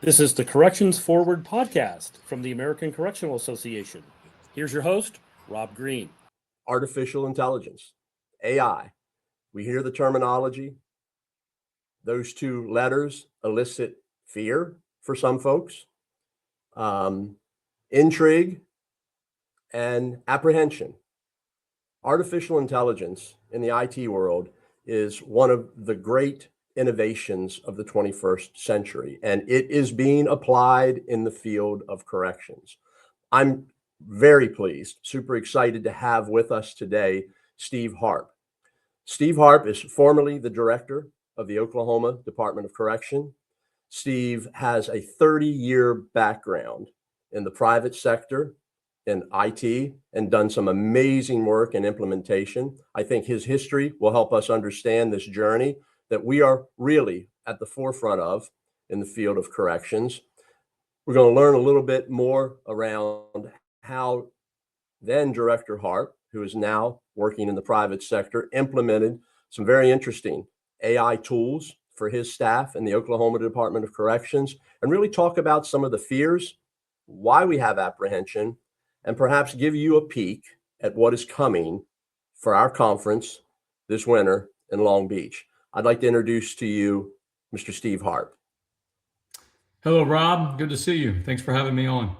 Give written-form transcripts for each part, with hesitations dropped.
This is the Corrections Forward podcast from the American Correctional Association. Here's your host, Rob Green. Artificial intelligence, AI. We hear the terminology. Those two letters elicit fear for some folks, intrigue, and apprehension. Artificial intelligence in the IT world is one of the great innovations of the 21st century, and it is being applied in the field of corrections. I'm very pleased, super excited to have with us today Steve Harpe. Steve Harpe is formerly the director of the Oklahoma Department of Correction. Steve has a 30-year background in the private sector, in IT, and done some amazing work in implementation. I think his history will help us understand this journey that we are really at the forefront of in the field of corrections. We're going to learn a little bit more around how then Director Harpe, who is now working in the private sector, implemented some very interesting AI tools for his staff in the Oklahoma Department of Corrections, and really talk about some of the fears, why we have apprehension, and perhaps give you a peek at what is coming for our conference this winter in Long Beach. I'd like to introduce to you Mr. Steve Harpe. Hello, Rob. Good to see you. Thanks for having me on.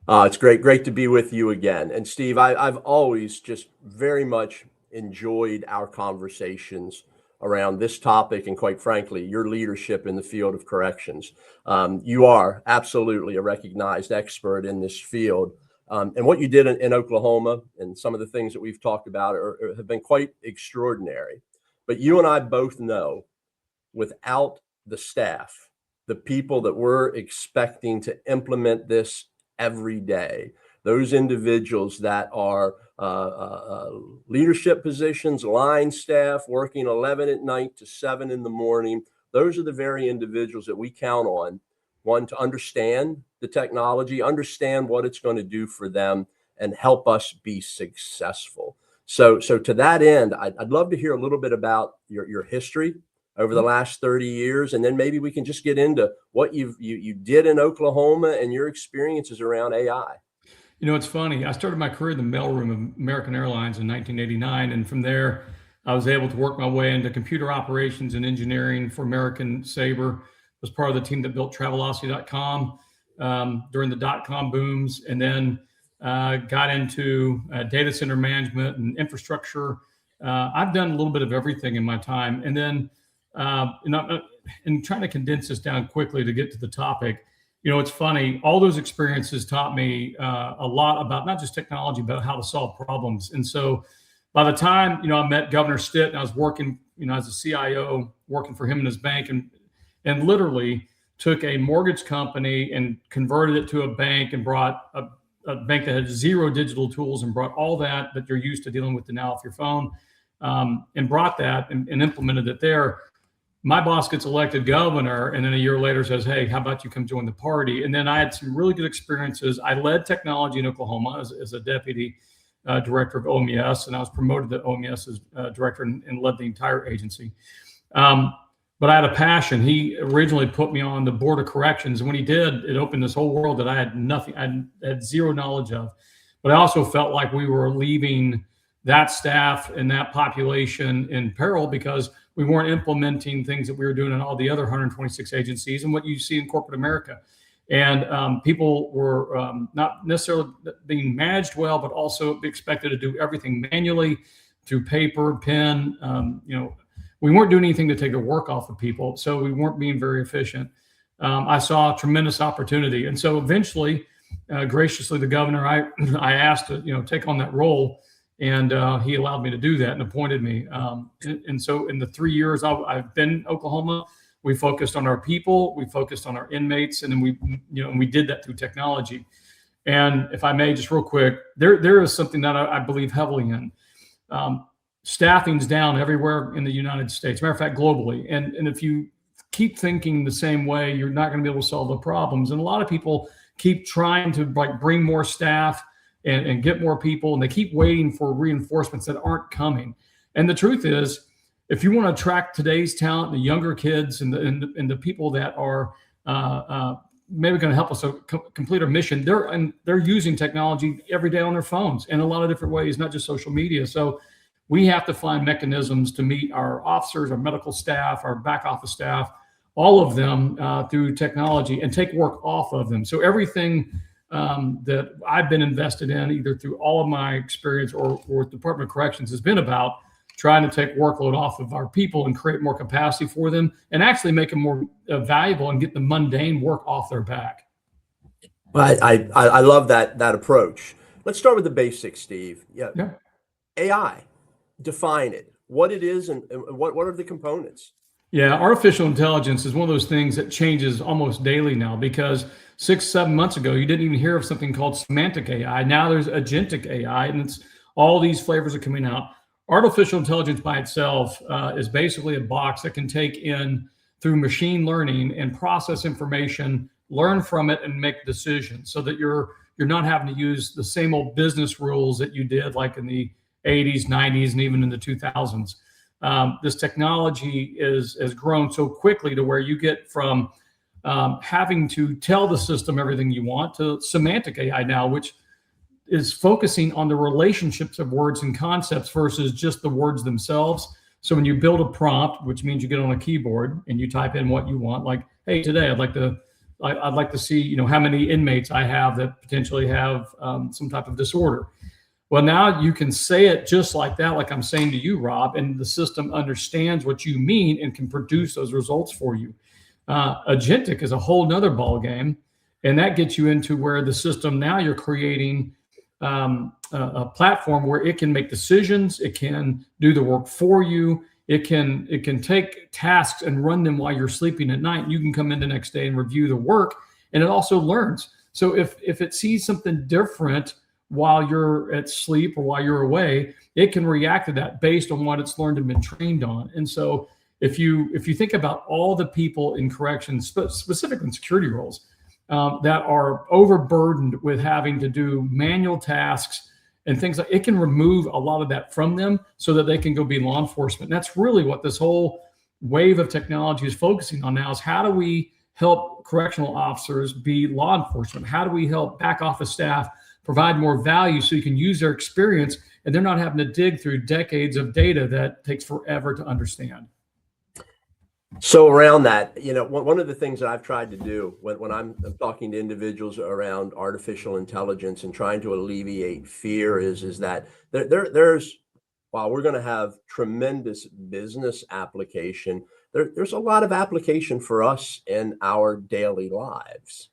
It's great to be with you again. And Steve, I've always just very much enjoyed our conversations around this topic and, quite frankly, your leadership in the field of corrections. You are absolutely a recognized expert in this field. And what you did in Oklahoma and some of the things that we've talked about have been quite extraordinary. But you and I both know, without the staff, the people that we're expecting to implement this every day, those individuals that are leadership positions, line staff, working 11 at night to 7 in the morning, those are the very individuals that we count on, one, to understand the technology, understand what it's going to do for them, and help us be successful. So to that end, I'd love to hear a little bit about your history over the last 30 years, and then maybe we can just get into what you did in Oklahoma and your experiences around AI. You know, it's funny. I started my career in the mailroom of American Airlines in 1989, and from there, I was able to work my way into computer operations and engineering for American Sabre. Was part of the team that built Travelocity.com during the dot-com booms, and then got into data center management and infrastructure. I've done a little bit of everything in my time. And then, and trying to condense this down quickly to get to the topic, you know, it's funny, all those experiences taught me a lot about not just technology, but how to solve problems. And so by the time, you know, I met Governor Stitt and I was working, you know, as a CIO, working for him in his bank, and literally took a mortgage company and converted it to a bank and brought a bank that had zero digital tools and brought all that you're used to dealing with now off your phone, and brought that and implemented it there. My boss gets elected governor, and then a year later says, "Hey, how about you come join the party?" And then I had some really good experiences. I led technology in Oklahoma as a deputy director of OMS, and I was promoted to OMS as director and led the entire agency. But I had a passion. He originally put me on the board of corrections, and when he did, it opened this whole world that I had had zero knowledge of. But I also felt like we were leaving that staff and that population in peril because we weren't implementing things that we were doing in all the other 126 agencies and what you see in corporate America. And people were not necessarily being managed well, but also expected to do everything manually through paper, pen. You know, we weren't doing anything to take the work off of people, so we weren't being very efficient. I saw a tremendous opportunity, and so eventually, graciously, the governor, I asked to, you know, take on that role. And he allowed me to do that and appointed me. And so in the 3 years I've been in Oklahoma, we focused on our people, we focused on our inmates, and then we did that through technology. And if I may, just real quick, there is something that I believe heavily in. Staffing's down everywhere in the United States, matter of fact, globally. And if you keep thinking the same way, you're not going to be able to solve the problems. And a lot of people keep trying to bring more staff and get more people, and they keep waiting for reinforcements that aren't coming. And the truth is, if you want to attract today's talent, the younger kids and the people that are maybe going to help us complete our mission. They're using technology every day on their phones in a lot of different ways, not just social media. So we have to find mechanisms to meet our officers, our medical staff, our back office staff, all of them through technology, and take work off of them. So everything that I've been invested in, either through all of my experience or with Department of Corrections, has been about trying to take workload off of our people and create more capacity for them, and actually make them more valuable and get the mundane work off their back. I love that approach. Let's start with the basics, Steve. Yeah. AI, define it, what it is, and what are the components? Yeah, artificial intelligence is one of those things that changes almost daily now, because 6-7 months ago, you didn't even hear of something called semantic AI. Now there's agentic AI, and it's all these flavors are coming out. Artificial intelligence by itself is basically a box that can take in through machine learning and process information, learn from it, and make decisions, so that you're not having to use the same old business rules that you did like in the 80s, 90s, and even in the 2000s. This technology has grown so quickly to where you get from having to tell the system everything you want to semantic AI now, which is focusing on the relationships of words and concepts versus just the words themselves. So when you build a prompt, which means you get on a keyboard and you type in what you want, like, hey, today I'd like to see, how many inmates I have that potentially have some type of disorder. Well, now you can say it just like that, like I'm saying to you, Rob, and the system understands what you mean and can produce those results for you. Agentic is a whole nother ball game, and that gets you into where the system, now you're creating a platform where it can make decisions, it can do the work for you, it can take tasks and run them while you're sleeping at night. You can come in the next day and review the work, and it also learns. So if it sees something different while you're at sleep or while you're away, it can react to that based on what it's learned and been trained on. And so if you think about all the people in corrections, specifically in security roles, that are overburdened with having to do manual tasks and things like, it can remove a lot of that from them so that they can go be law enforcement. And that's really what this whole wave of technology is focusing on now, is how do we help correctional officers be law enforcement? How do we help back office staff provide more value so you can use their experience and they're not having to dig through decades of data that takes forever to understand? So around that, one of the things that I've tried to do when I'm talking to individuals around artificial intelligence and trying to alleviate fear is that there's, while we're going to have tremendous business application, there's a lot of application for us in our daily lives.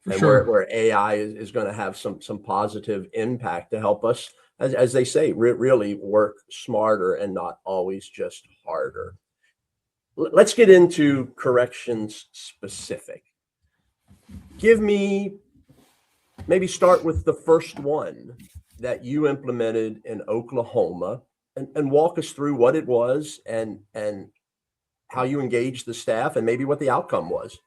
And sure. where AI is going to have some positive impact to help us, as they say, really work smarter and not always just harder. Let's get into corrections specific. Maybe start with the first one that you implemented in Oklahoma, and walk us through what it was and how you engaged the staff and maybe what the outcome was.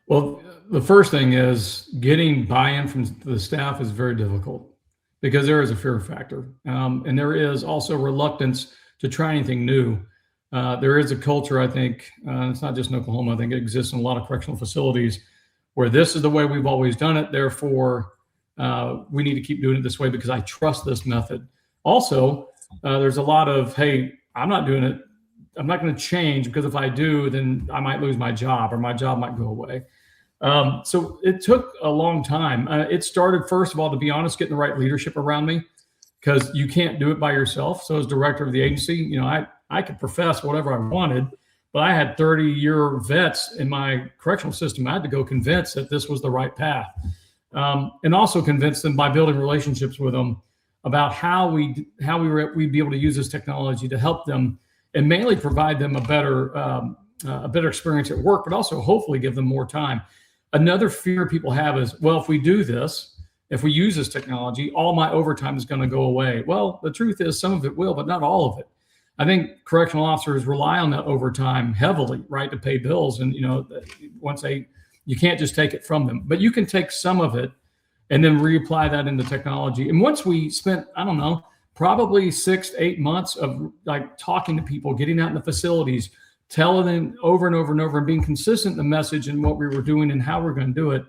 Well, the first thing is getting buy-in from the staff is very difficult because there is a fear factor. And there is also reluctance to try anything new. There is a culture, I think, it's not just in Oklahoma, I think it exists in a lot of correctional facilities where this is the way we've always done it. Therefore, we need to keep doing it this way because I trust this method. Also, there's a lot of, hey, I'm not doing it. I'm not going to change because if I do, then I might lose my job or my job might go away. So it took a long time. It started, first of all, to be honest, getting the right leadership around me, because you can't do it by yourself. So as director of the agency, I could profess whatever I wanted, but I had 30-year vets in my correctional system. I had to go convince that this was the right path, and also convince them by building relationships with them about how we'd be able to use this technology to help them and mainly provide them a better experience at work, but also hopefully give them more time. Another fear people have is, well, if we do this, if we use this technology, all my overtime is going to go away. Well, the truth is some of it will, but not all of it. I think correctional officers rely on that overtime heavily, right, to pay bills. And, you can't just take it from them, but you can take some of it and then reapply that into technology. And once we spent, probably 6 to 8 months of like talking to people, getting out in the facilities, telling them over and over and over and being consistent in the message and what we were doing and how we're going to do it,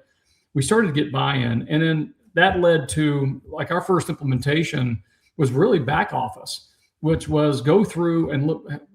we started to get buy-in. And then that led to, like, our first implementation was really back office, which was go through and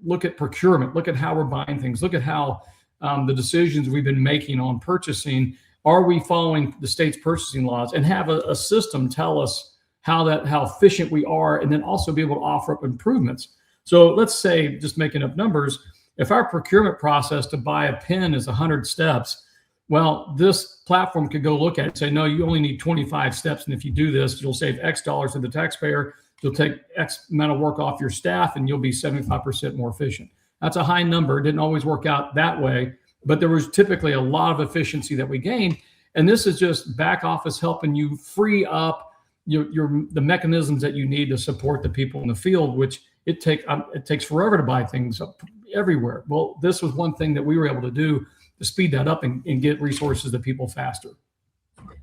look at procurement, look at how we're buying things, look at how the decisions we've been making on purchasing, are we following the state's purchasing laws, and have a system tell us how efficient we are, and then also be able to offer up improvements. So let's say, just making up numbers, if our procurement process to buy a pen is 100 steps, well, this platform could go look at it and say, no, you only need 25 steps. And if you do this, you'll save X dollars to the taxpayer. You'll take X amount of work off your staff, and you'll be 75% more efficient. That's a high number. It didn't always work out that way, but there was typically a lot of efficiency that we gained. And this is just back office helping you free up the mechanisms that you need to support the people in the field, which it takes forever to buy things up everywhere. Well, this was one thing that we were able to do to speed that up and get resources to people faster.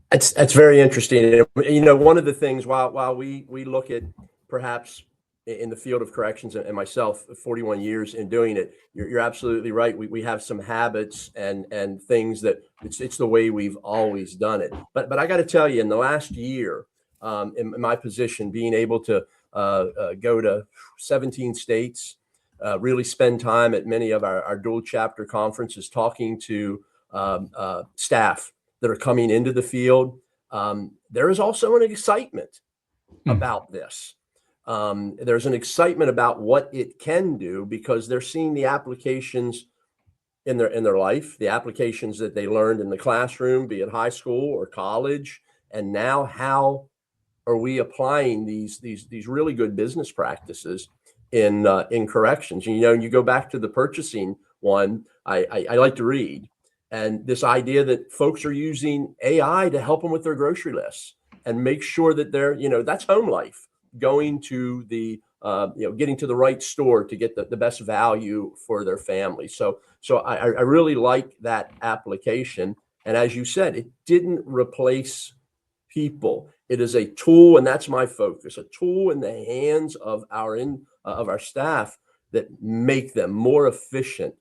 That's very interesting. You know, one of the things while we look at perhaps in the field of corrections, and myself 41 years in doing it, you're absolutely right. We have some habits and things that it's the way we've always done it. But I got to tell you, in the last year, in my position, being able to go to 17 states, really spend time at many of our dual chapter conferences, talking to staff that are coming into the field. There is also an excitement about this. There's an excitement about what it can do, because they're seeing the applications in their life, the applications that they learned in the classroom, be it high school or college, and now how are we applying these really good business practices in corrections? You know, you go back to the purchasing one. I like to read, and this idea that folks are using AI to help them with their grocery lists and make sure that they're, that's home life, going to the getting to the right store to get the best value for their family. So I really like that application. And as you said, it didn't replace people. It is a tool, and that's my focus, a tool in the hands of our staff that make them more efficient.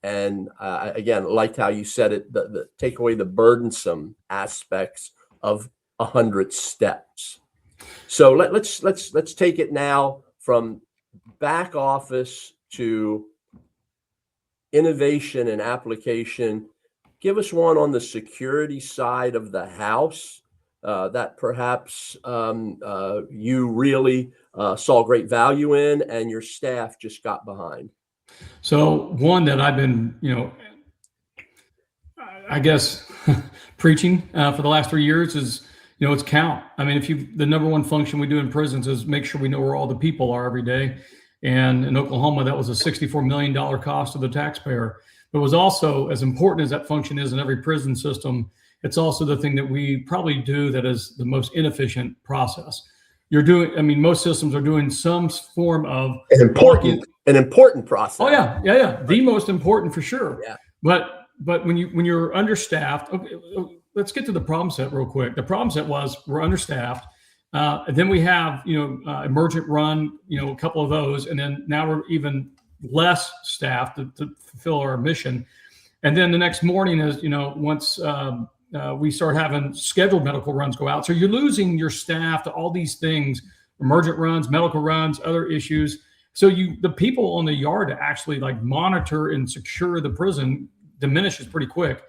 And again, liked how you said it, the take away the burdensome aspects of 100 steps. So let's take it now from back office to innovation and application. Give us one on the security side of the house that perhaps you really saw great value in, and your staff just got behind. So one that I've been, I guess, preaching for the last 3 years is, it's count. I mean, the number one function we do in prisons is make sure we know where all the people are every day. And in Oklahoma, that was a $64 million cost to the taxpayer. But it was also, as important as that function is in every prison system, it's also the thing that we probably do that is the most inefficient process. Most systems are doing some form of an important process. Oh yeah. The most important for sure. Yeah. But when you're understaffed, okay, let's get to the problem set real quick. The problem set was we're understaffed. Then we have, emergent run, a couple of those. And then now we're even less staffed to fulfill our mission. And then the next morning is, once we start having scheduled medical runs go out. So you're losing your staff to all these things, emergent runs, medical runs, other issues. So the people on the yard to actually monitor and secure the prison diminishes pretty quick.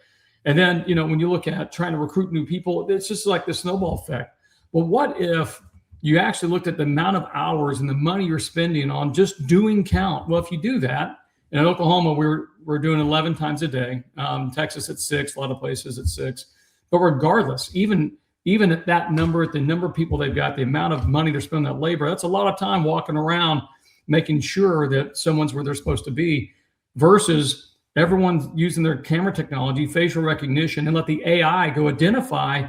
And then, when you look at trying to recruit new people, it's just like the snowball effect. Well, what if you actually looked at the amount of hours and the money you're spending on just doing count? Well, if you do that, in Oklahoma, we're doing 11 times a day. Texas at 6, a lot of places at 6. But regardless, even at that number, at the number of people they've got, the amount of money they're spending on labor, that's a lot of time walking around making sure that someone's where they're supposed to be, versus everyone's using their camera technology, facial recognition, and let the AI go identify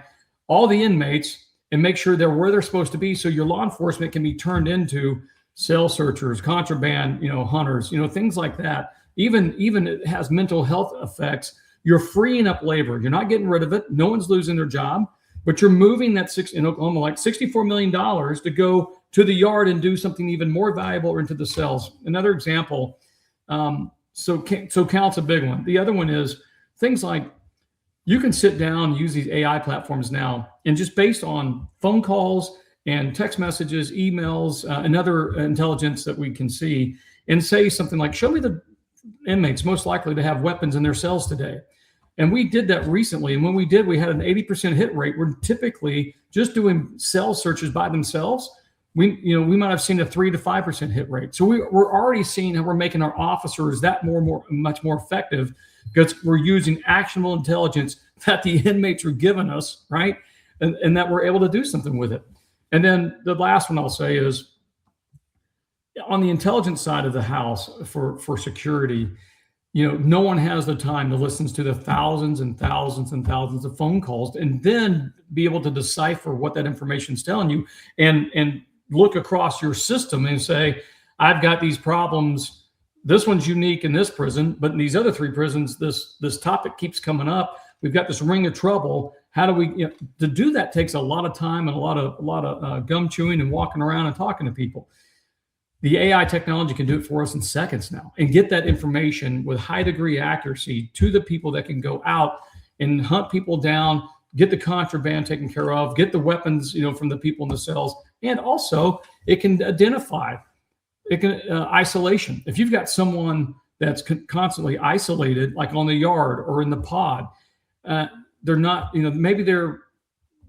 all the inmates and make sure they're where they're supposed to be. So your law enforcement can be turned into cell searchers, contraband, hunters, things like that. Even it has mental health effects. You're freeing up labor. You're not getting rid of it. No one's losing their job, but you're moving that in Oklahoma, $64 million to go to the yard and do something even more valuable, or into the cells. Another example, So count's a big one. The other one is things like you can sit down, use these AI platforms now, and just based on phone calls and text messages, emails, and other intelligence that we can see, and say something like, show me the inmates most likely to have weapons in their cells today. And we did that recently. And when we did, we had an 80% hit rate. We're typically just doing cell searches by themselves. We might have seen a 3 to 5% hit rate. So we're already seeing how we're making our officers that much more effective, because we're using actionable intelligence that the inmates are giving us, right? And that we're able to do something with it. And then the last one I'll say is on the intelligence side of the house for security, no one has the time to listen to the thousands and thousands and thousands of phone calls and then be able to decipher what that information is telling you and look across your system and say, I've got these problems. This one's unique in this prison, but in these other 3 prisons, this topic keeps coming up. We've got this ring of trouble. How do we, to do that takes a lot of time and a lot of gum chewing and walking around and talking to people. The AI technology can do it for us in seconds now and get that information with high degree accuracy to the people that can go out and hunt people down, get the contraband taken care of, get the weapons, from the people in the cells. And also it can identify, isolation. If you've got someone that's constantly isolated, like on the yard or in the pod, they're not, maybe they're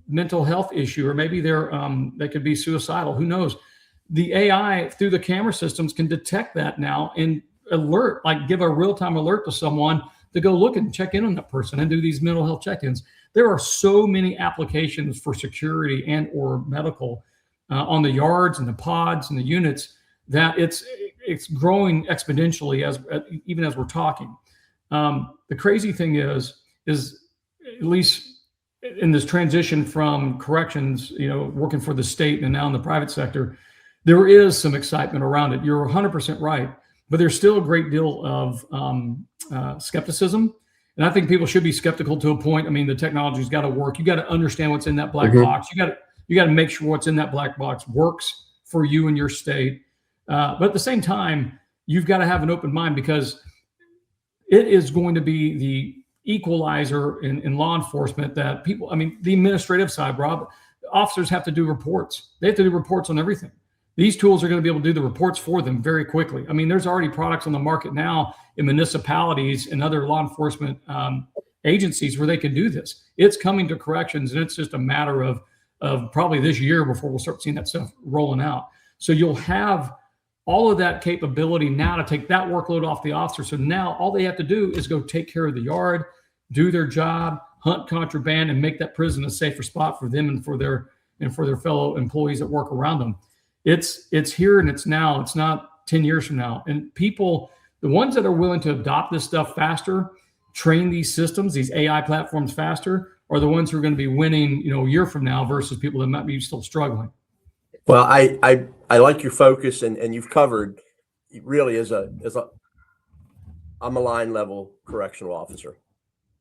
mental health issue, or maybe they could be suicidal, who knows? The AI through the camera systems can detect that now and alert, like give a real-time alert to someone to go look and check in on that person and do these mental health check-ins. There are so many applications for security and or medical on the yards and the pods and the units that it's growing exponentially even as we're talking. The crazy thing is at least in this transition from corrections, working for the state and now in the private sector, there is some excitement around it. You're 100% right, but there's still a great deal of skepticism. And I think people should be skeptical to a point. I mean, the technology's got to work. You got to understand what's in that black box. You got to make sure what's in that black box works for you and your state. But at the same time, you've got to have an open mind, because it is going to be the equalizer in law enforcement that people, the administrative side, Rob, officers have to do reports. They have to do reports on everything. These tools are going to be able to do the reports for them very quickly. There's already products on the market now in municipalities and other law enforcement agencies where they can do this. It's coming to corrections, and it's just a matter of probably this year before we'll start seeing that stuff rolling out. So you'll have all of that capability now to take that workload off the officer. So now all they have to do is go take care of the yard, do their job, hunt contraband, and make that prison a safer spot for them and for their fellow employees that work around them. It's here and it's now. It's not 10 years from now. And people, the ones that are willing to adopt this stuff faster, train these systems, these AI platforms faster, are the ones who are going to be winning, a year from now versus people that might be still struggling. Well, I like your focus, and you've covered really I'm a line level correctional officer.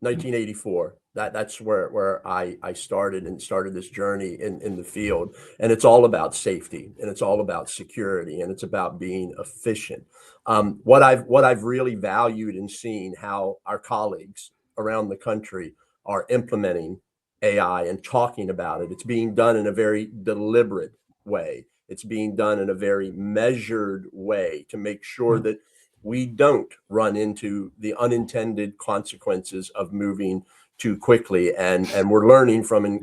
1984. That's where I started this journey in the field. And it's all about safety, and it's all about security, and it's about being efficient. What I've really valued and seen how our colleagues around the country are implementing AI and talking about it. It's being done in a very deliberate way. It's being done in a very measured way to make sure that we don't run into the unintended consequences of moving too quickly. And we're learning from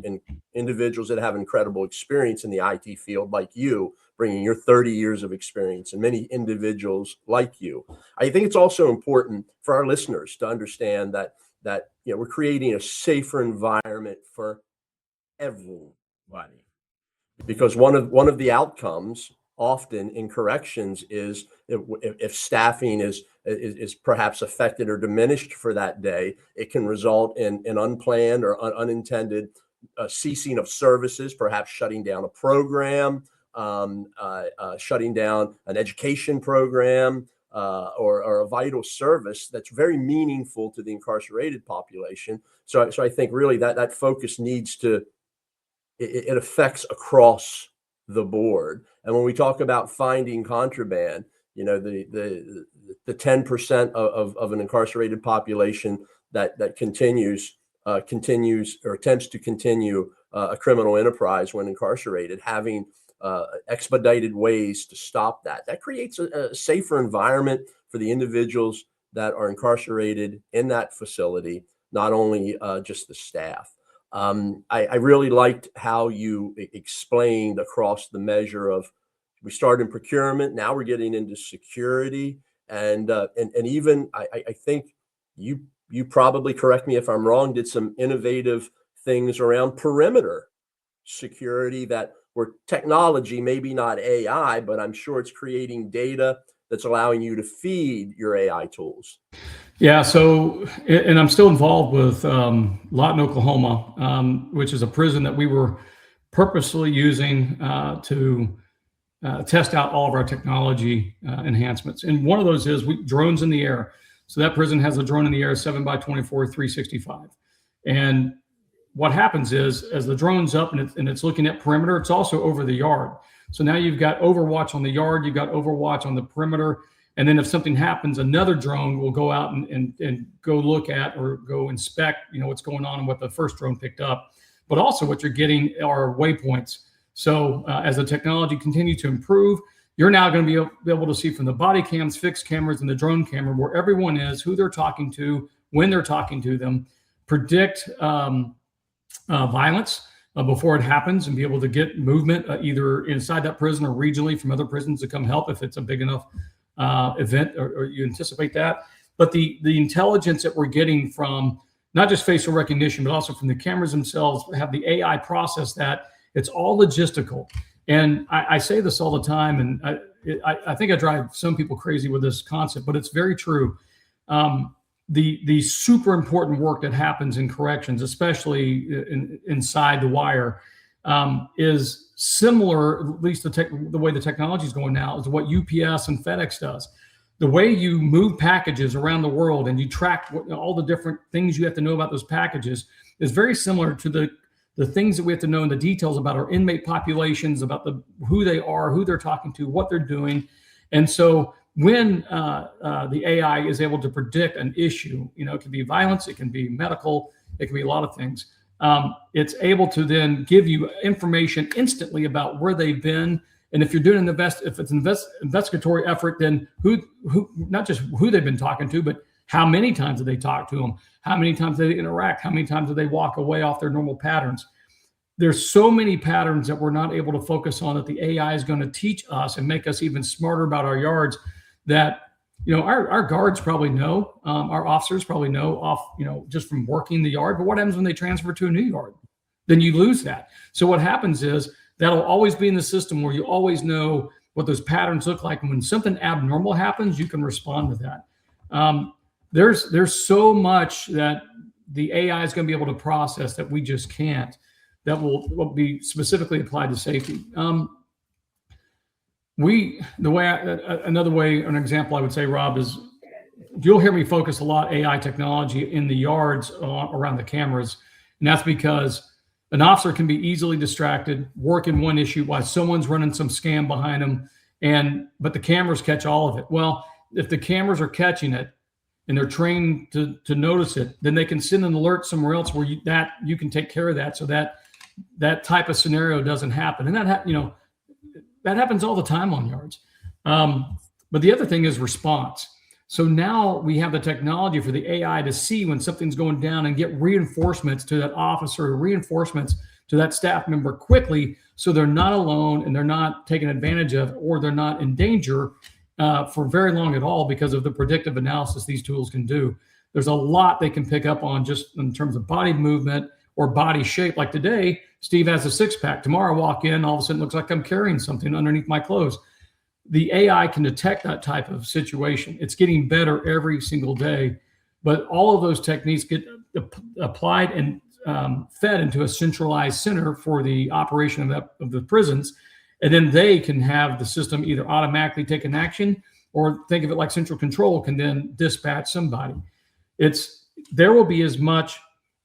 individuals that have incredible experience in the IT field, like you, bringing your 30 years of experience, and many individuals like you. I think it's also important for our listeners to understand that we're creating a safer environment for everybody, because one of the outcomes often in corrections is if staffing is perhaps affected or diminished for that day, it can result in unplanned or unintended ceasing of services, perhaps shutting down a program, shutting down an education program, or a vital service that's very meaningful to the incarcerated population. So I think really that focus needs to, it affects across the board. And when we talk about finding contraband, You know, the 10% of an incarcerated population that continues or attempts to continue a criminal enterprise when incarcerated, having expedited ways to stop that. That creates a safer environment for the individuals that are incarcerated in that facility, not only just the staff. I really liked how you explained across the measure of, we started in procurement, now we're getting into security, and even I think you probably, correct me if I'm wrong, did some innovative things around perimeter security that were technology, maybe not AI, but I'm sure it's creating data that's allowing you to feed your AI tools. Yeah. So, and I'm still involved with Lawton, Oklahoma, which is a prison that we were purposely using to test out all of our technology enhancements. And one of those is drones in the air. So that prison has a drone in the air, 7x24, 365. And what happens is, as the drone's up and it's looking at perimeter, it's also over the yard. So now you've got overwatch on the yard, you've got overwatch on the perimeter. And then if something happens, another drone will go out and go look at or go inspect, what's going on and what the first drone picked up. But also what you're getting are waypoints. So as the technology continues to improve, you're now going to be able to see from the body cams, fixed cameras, and the drone camera where everyone is, who they're talking to, when they're talking to them, predict violence before it happens, and be able to get movement either inside that prison or regionally from other prisons to come help if it's a big enough event or you anticipate that. But the intelligence that we're getting from not just facial recognition, but also from the cameras themselves, have the AI process that. It's all logistical. And I say this all the time, and I think I drive some people crazy with this concept, but it's very true. The super important work that happens in corrections, especially inside the wire, is similar, at least the way the technology is going now, is what UPS and FedEx does. The way you move packages around the world and you track all the different things you have to know about those packages is very similar to the things that we have to know in the details about our inmate populations, about who they are, who they're talking to, what they're doing. And so when the AI is able to predict an issue, it can be violence, it can be medical, it can be a lot of things. It's able to then give you information instantly about where they've been. And if you're doing if it's an investigatory effort, then who, not just who they've been talking to, but how many times do they talk to them? How many times do they interact? How many times do they walk away off their normal patterns? There's so many patterns that we're not able to focus on that the AI is going to teach us and make us even smarter about our yards that, our guards probably know, our officers probably know just from working the yard. But what happens when they transfer to a new yard? Then you lose that. So what happens is that'll always be in the system where you always know what those patterns look like. And when something abnormal happens, you can respond to that. There's so much that the AI is going to be able to process that we just can't, that will be specifically applied to safety. An example I would say, Rob, is you'll hear me focus a lot AI technology in the yards around the cameras. And that's because an officer can be easily distracted, work in one issue while someone's running some scam behind them, but the cameras catch all of it. Well, if the cameras are catching it, and they're trained to notice it, then they can send an alert somewhere else where you can take care of that, so that type of scenario doesn't happen. And that happens all the time on yards. But the other thing is response. So now we have the technology for the AI to see when something's going down and get reinforcements to that officer, reinforcements to that staff member quickly, so they're not alone and they're not taken advantage of, or they're not in danger for very long at all, because of the predictive analysis these tools can do. There's a lot they can pick up on just in terms of body movement or body shape. Like today, Steve has a six-pack. Tomorrow I walk in, all of a sudden it looks like I'm carrying something underneath my clothes. The AI can detect that type of situation. It's getting better every single day, but all of those techniques get applied and fed into a centralized center for the operation of the prisons. And then they can have the system either automatically take an action, or think of it like central control can then dispatch somebody. There will be as much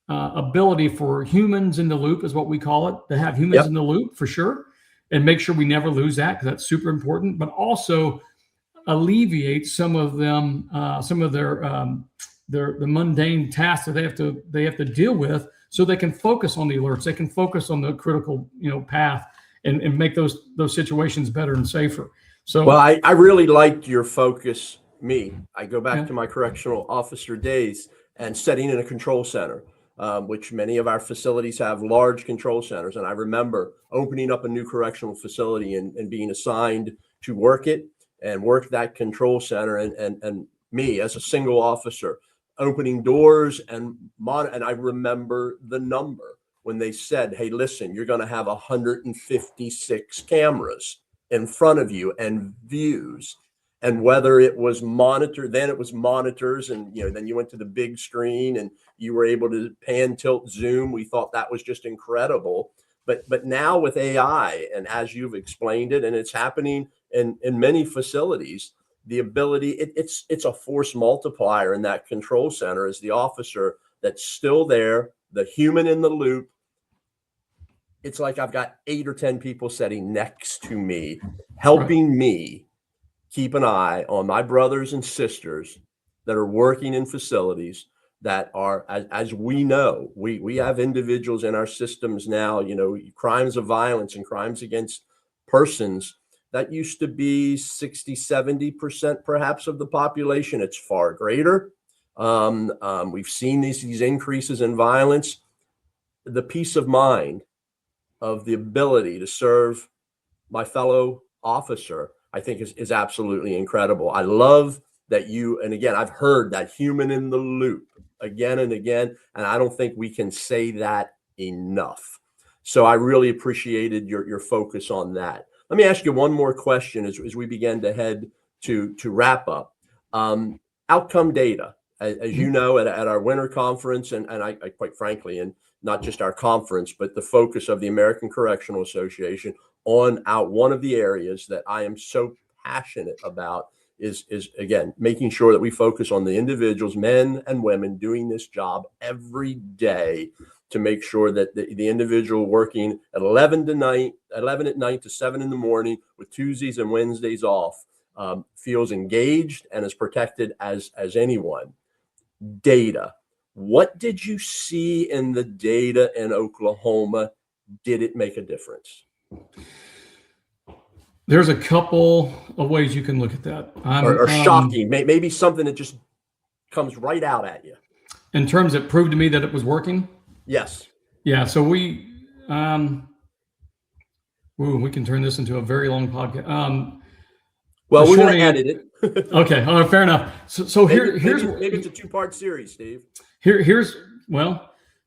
ability for humans in the loop, is what we call it, to have humans in the loop for sure, and make sure we never lose that, because that's super important. But also alleviate some of them, some of their the mundane tasks that they have to deal with, so they can focus on the alerts. They can focus on the critical, path and make those situations better and safer. So, well, I really liked your focus. I go back to my correctional officer days and setting in a control center, which many of our facilities have large control centers. And I remember opening up a new correctional facility and being assigned to work it and work that control center. And me as a single officer opening doors and I remember the number when they said, hey, listen, you're going to have 156 cameras in front of you and views. And whether it was monitored, then it was monitors, and then you went to the big screen and you were able to pan, tilt, zoom. We thought that was just incredible. But now with AI, and as you've explained it, and it's happening in many facilities, the ability, it's a force multiplier in that control center as the officer that's still there, the human in the loop. It's like I've got 8 or 10 people sitting next to me, helping me keep an eye on my brothers and sisters that are working in facilities that are, as we know, we have individuals in our systems now, crimes of violence and crimes against persons that used to be 60, 70% perhaps of the population. It's far greater. We've seen these increases in violence. The peace of mind of the ability to serve my fellow officer, I think is absolutely incredible. I love that and again, I've heard that human in the loop again and again, and I don't think we can say that enough. So I really appreciated your focus on that. Let me ask you one more question as we begin to head to wrap up. Outcome data, as you know, at our winter conference, and I quite frankly, and not just our conference, but the focus of the American Correctional Association on one of the areas that I am so passionate about is again, making sure that we focus on the individuals, men and women, doing this job every day to make sure that the individual working at 11 at night to 7 in the morning with Tuesdays and Wednesdays off feels engaged and as protected as anyone. Data. What did you see in the data in Oklahoma? Did it make a difference? There's a couple of ways you can look at that. Or shocking, maybe something that just comes right out at you. In terms that proved to me that it was working? Yes. Yeah. So we can turn this into a very long podcast. Well, we're going to edit it. Okay. All right, fair enough. So here's maybe it's a 2-part series, Steve.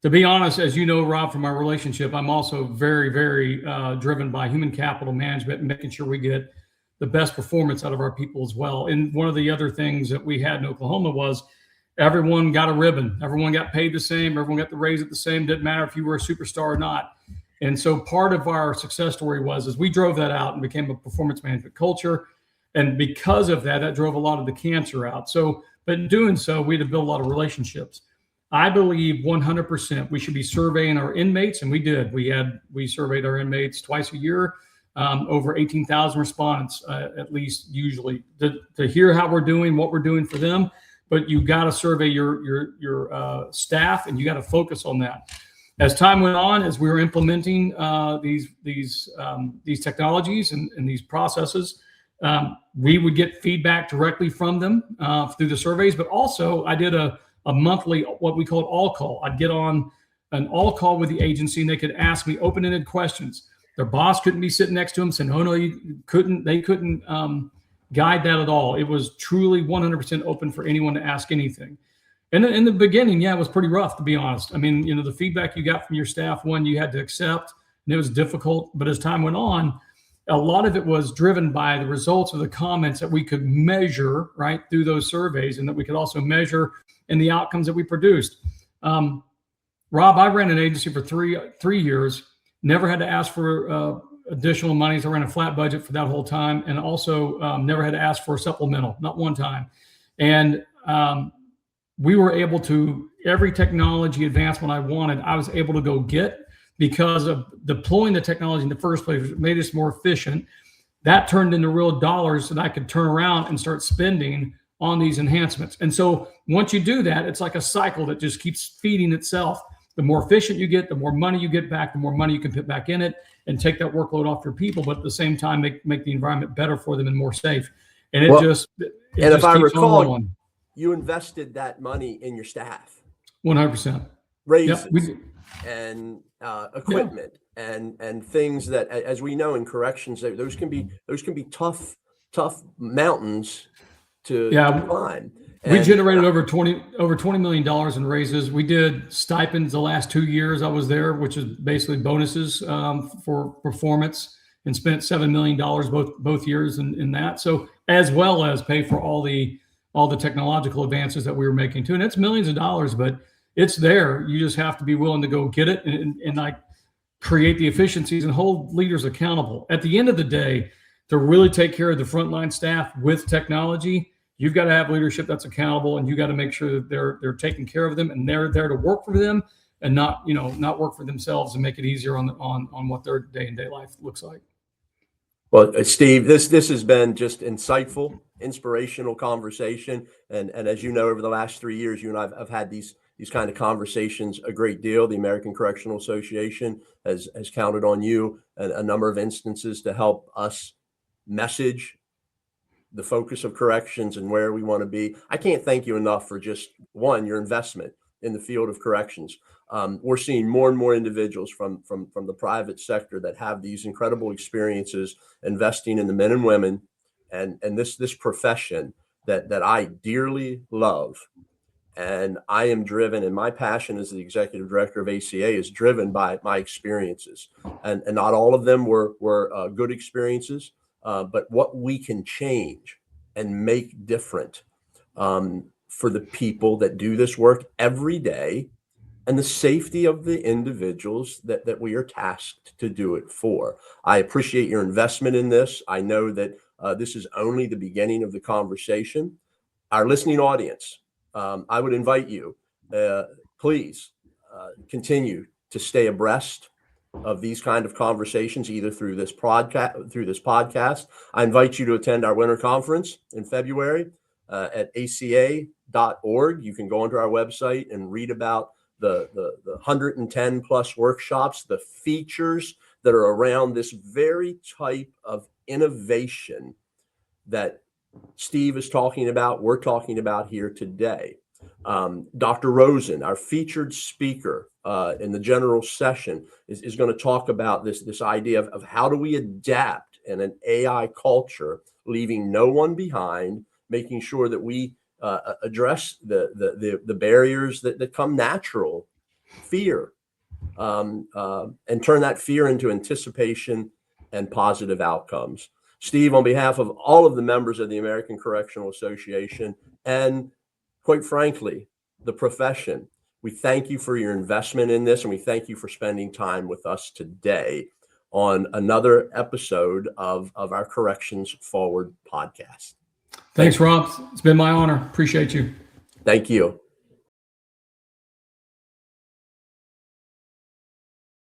To be honest, as you know, Rob, from our relationship, I'm also very, very driven by human capital management and making sure we get the best performance out of our people as well. And one of the other things that we had in Oklahoma was everyone got a ribbon. Everyone got paid the same. Everyone got the raise at the same. Didn't matter if you were a superstar or not. And so part of our success story was we drove that out and became a performance management culture. And because of that, that drove a lot of the cancer out. So, but in doing so, we had to build a lot of relationships. I believe 100% we should be surveying our inmates, and we did. We surveyed our inmates twice a year, over 18,000 respondents, at least usually, to hear how we're doing, what we're doing for them. But you got to survey your staff, and you got to focus on that. As time went on, as we were implementing these technologies and these processes, we would get feedback directly from them through the surveys. But also, I did a monthly, what we call all call. I'd get on an all call with the agency, and they could ask me open-ended questions. Their boss couldn't be sitting next to them saying, "Oh no, you couldn't." They couldn't guide that at all. It was truly 100% open for anyone to ask anything. And in the beginning, yeah, it was pretty rough, to be honest. I mean, the feedback you got from your staff, you had to accept, and it was difficult. But as time went on, a lot of it was driven by the results of the comments that we could measure right through those surveys, and that we could also measure in the outcomes that we produced. Rob, I ran an agency for three years, never had to ask for additional monies. I ran a flat budget for that whole time, and also never had to ask for a supplemental, not one time. And we were able to, every technology advancement I wanted, I was able to go get because of deploying the technology in the first place. It made us more efficient. that turned into real dollars that I could turn around and start spending on these enhancements. And so once you do that, it's like a cycle that just keeps feeding itself. The more efficient you get, the more money you get back, the more money you can put back in it and take that workload off your people, but at the same time, make the environment better for them and more safe. And it just if I keeps recall, on rolling. You invested that money in your staff. 100%. Raises Yep, and equipment and things that, as we know in corrections, those can be tough mountains to climb. We generated over $20 million in raises. We did stipends the last 2 years I was there, which is basically bonuses for performance, and spent $7 million both years in that. So as well as pay for all the technological advances that we were making too. And it's millions of dollars, but it's there. You just have to be willing to go get it and like create the efficiencies and hold leaders accountable. At the end of the day, to really take care of the frontline staff with technology, you've got to have leadership that's accountable, and you got to make sure that they're taking care of them and they're there to work for them and not work for themselves and make it easier on what their day-to-day life looks like. Well, Steve, this has been just insightful, inspirational conversation. And as you know, over the last 3 years, you and I've had these kind of conversations a great deal. The American Correctional Association has counted on you a number of instances to help us message the focus of corrections and where we want to be. I can't thank you enough for just your investment in the field of corrections. We're seeing more and more individuals from the private sector that have these incredible experiences investing in the men and women and this profession that I dearly love. And I am driven, and my passion as the executive director of ACA is driven by my experiences. And not all of them were good experiences, but what we can change and make different for the people that do this work every day, and the safety of the individuals that we are tasked to do it for. I appreciate your investment in this. I know that this is only the beginning of the conversation. Our listening audience, I would invite you, please continue to stay abreast of these kind of conversations, either through this podcast. I invite you to attend our winter conference in February at aca.org. You can go onto our website and read about the 110 plus workshops, the features that are around this very type of innovation that Steve is talking about, we're talking about here today. Dr. Rosen, our featured speaker in the general session, is going to talk about this idea of how do we adapt in an AI culture, leaving no one behind, making sure that we address the barriers that come natural, fear, and turn that fear into anticipation and positive outcomes. Steve, on behalf of all of the members of the American Correctional Association and, quite frankly, the profession, we thank you for your investment in this, and we thank you for spending time with us today on another episode of our Corrections Forward podcast. Thanks, Rob. It's been my honor. Appreciate you. Thank you.